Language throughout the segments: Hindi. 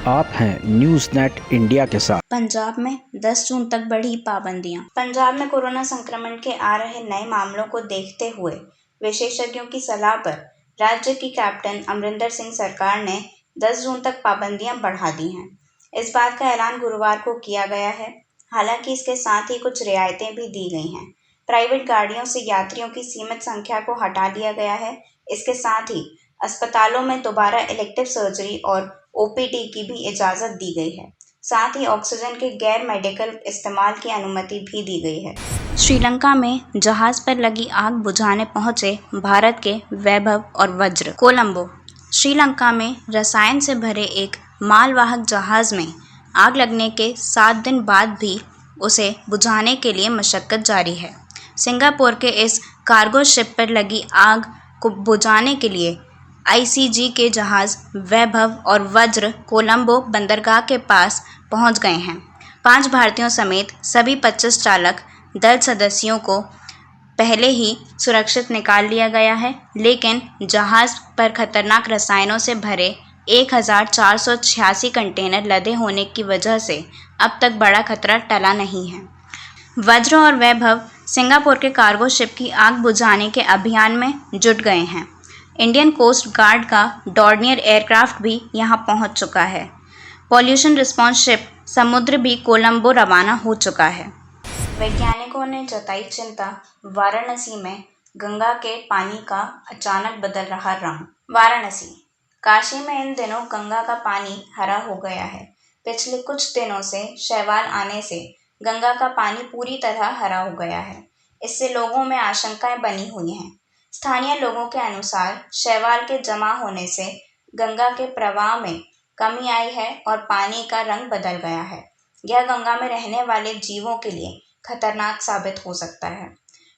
आप हैं न्यूज़ नेट इंडिया के साथ। पंजाब में 10 जून तक बढ़ी पाबंदियां। पंजाब में कोरोना संक्रमण के आ रहे नए मामलों को देखते हुए विशेषज्ञों की सलाह पर राज्य की कैप्टन अमरिंदर सिंह सरकार ने 10 जून तक पाबंदियां बढ़ा दी हैं। इस बात का ऐलान गुरुवार को किया गया है। हालांकि इसके साथ ही कुछ रियायतें भी दी गई हैं। प्राइवेट गाड़ियों से यात्रियों की सीमित संख्या को हटा लिया गया है। इसके साथ ही अस्पतालों में दोबारा इलेक्टिव सर्जरी और ओपीडी की भी इजाज़त दी गई है। साथ ही ऑक्सीजन के गैर मेडिकल इस्तेमाल की अनुमति भी दी गई है। श्रीलंका में जहाज पर लगी आग बुझाने पहुंचे भारत के वैभव और वज्र। कोलंबो। श्रीलंका में रसायन से भरे एक मालवाहक जहाज में आग लगने के 7 दिन बाद भी उसे बुझाने के लिए मशक्कत जारी है। सिंगापुर के इस कार्गो शिप पर लगी आग को बुझाने के लिए आईसीजी के जहाज़ वैभव और वज्र कोलंबो बंदरगाह के पास पहुंच गए हैं। 5 भारतीयों समेत सभी 25 चालक दल सदस्यों को पहले ही सुरक्षित निकाल लिया गया है, लेकिन जहाज़ पर खतरनाक रसायनों से भरे 1486 कंटेनर लदे होने की वजह से अब तक बड़ा खतरा टला नहीं है। वज्र और वैभव सिंगापुर के कार्गो शिप की आग बुझाने के अभियान में जुट गए हैं। इंडियन कोस्ट गार्ड का डॉर्नियर एयरक्राफ्ट भी यहां पहुंच चुका है। पॉल्यूशन रिस्पॉन्स शिप समुद्र भी कोलंबो रवाना हो चुका है। वैज्ञानिकों ने जताई चिंता, वाराणसी में गंगा के पानी का अचानक बदल रहा रंग। वाराणसी। काशी में इन दिनों गंगा का पानी हरा हो गया है। पिछले कुछ दिनों से शैवाल आने से गंगा का पानी पूरी तरह हरा हो गया है। इससे लोगों में आशंकाएं बनी हुई हैं। स्थानीय लोगों के अनुसार शैवाल के जमा होने से गंगा के प्रवाह में कमी आई है और पानी का रंग बदल गया है। यह गंगा में रहने वाले जीवों के लिए खतरनाक साबित हो सकता है।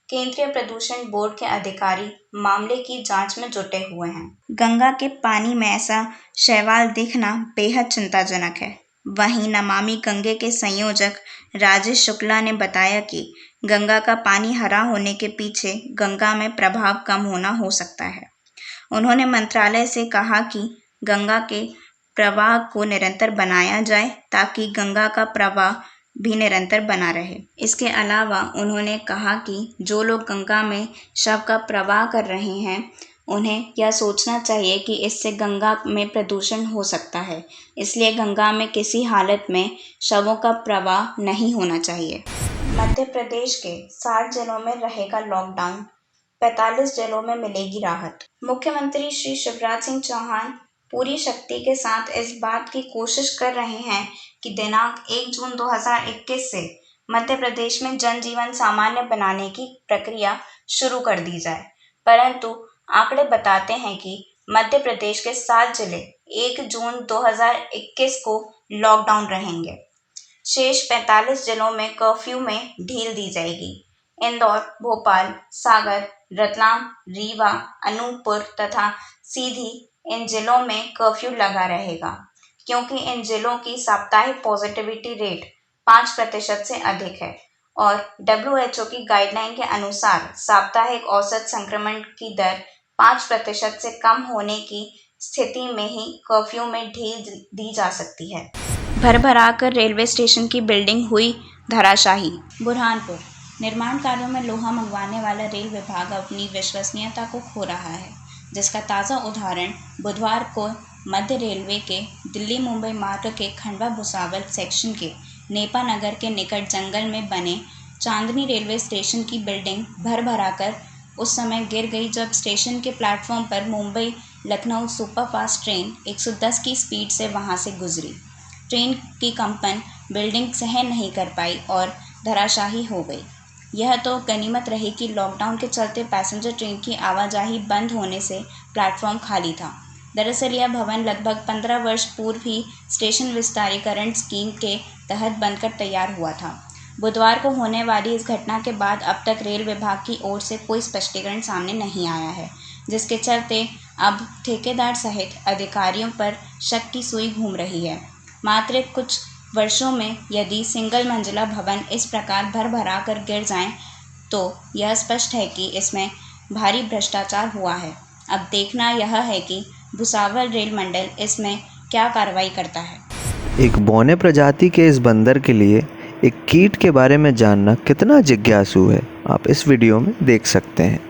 केंद्रीय प्रदूषण बोर्ड के अधिकारी मामले की जांच में जुटे हुए हैं। गंगा के पानी में ऐसा शैवाल दिखना बेहद चिंताजनक है। वहीं नमामि गंगे के संयोजक राजेश शुक्ला ने बताया कि गंगा का पानी हरा होने के पीछे गंगा में प्रभाव कम होना हो सकता है। उन्होंने मंत्रालय से कहा कि गंगा के प्रवाह को निरंतर बनाया जाए ताकि गंगा का प्रवाह भी निरंतर बना रहे। इसके अलावा उन्होंने कहा कि जो लोग गंगा में शव का प्रवाह कर रहे हैं उन्हें यह सोचना चाहिए कि इससे गंगा में प्रदूषण हो सकता है, इसलिए गंगा में किसी हालत में शवों का प्रवाह नहीं होना चाहिए। मध्य प्रदेश के 60 जिलों में रहेगा लॉकडाउन, 45 जिलों में मिलेगी राहत। मुख्यमंत्री श्री शिवराज सिंह चौहान पूरी शक्ति के साथ इस बात की कोशिश कर रहे हैं कि दिनांक 1 जून 2021 से मध्य प्रदेश में जनजीवन सामान्य बनाने की प्रक्रिया शुरू कर दी जाए, परंतु आंकड़े बताते हैं कि मध्य प्रदेश के 7 जिले 1 जून 2021 को लॉकडाउन रहेंगे। शेष 45 जिलों में कर्फ्यू में ढील दी जाएगी। इंदौर, भोपाल, सागर, रतलाम, रीवा, अनूपपुर तथा सीधी इन जिलों में कर्फ्यू लगा रहेगा, क्योंकि इन जिलों की साप्ताहिक पॉजिटिविटी रेट 5% से अधिक है और WHO की गाइडलाइन के अनुसार साप्ताहिक औसत संक्रमण की दर 5% से कम होने की स्थिति में ही कर्फ्यू में ढील दी जा सकती है। भर कर रेलवे स्टेशन की बिल्डिंग हुई धराशायी। बुरहानपुर। निर्माण कार्यों में लोहा मंगवाने वाला रेल विभाग अपनी विश्वसनीयता को खो रहा है, जिसका ताज़ा उदाहरण बुधवार को मध्य रेलवे के दिल्ली मुंबई मार्ग के खंडवा भुसावल सेक्शन के नेपा नगर के निकट जंगल में बने चांदनी रेलवे स्टेशन की बिल्डिंग भर कर उस समय गिर गई जब स्टेशन के प्लेटफॉर्म पर मुंबई लखनऊ सुपरफास्ट ट्रेन 110 की स्पीड से वहां से गुजरी। ट्रेन की कंपन बिल्डिंग सहन नहीं कर पाई और धराशायी हो गई। यह तो गनीमत रही कि लॉकडाउन के चलते पैसेंजर ट्रेन की आवाजाही बंद होने से प्लेटफॉर्म खाली था। दरअसल यह भवन लगभग 15 वर्ष पूर्व ही स्टेशन विस्तारीकरण स्कीम के तहत बनकर तैयार हुआ था। बुधवार को होने वाली इस घटना के बाद अब तक रेल विभाग की ओर से कोई स्पष्टीकरण सामने नहीं आया है, जिसके चलते अब ठेकेदार सहित अधिकारियों पर शक की सुई घूम रही है। मात्र कुछ वर्षों में यदि सिंगल मंजिला भवन इस प्रकार भरा कर गिर जाएं, तो यह स्पष्ट है कि इसमें भारी भ्रष्टाचार हुआ है। अब देखना यह है कि भुसावल रेल मंडल इसमें क्या कार्रवाई करता है। एक बौने प्रजाति के इस बंदर के लिए एक कीट के बारे में जानना कितना जिज्ञासु है, आप इस वीडियो में देख सकते हैं।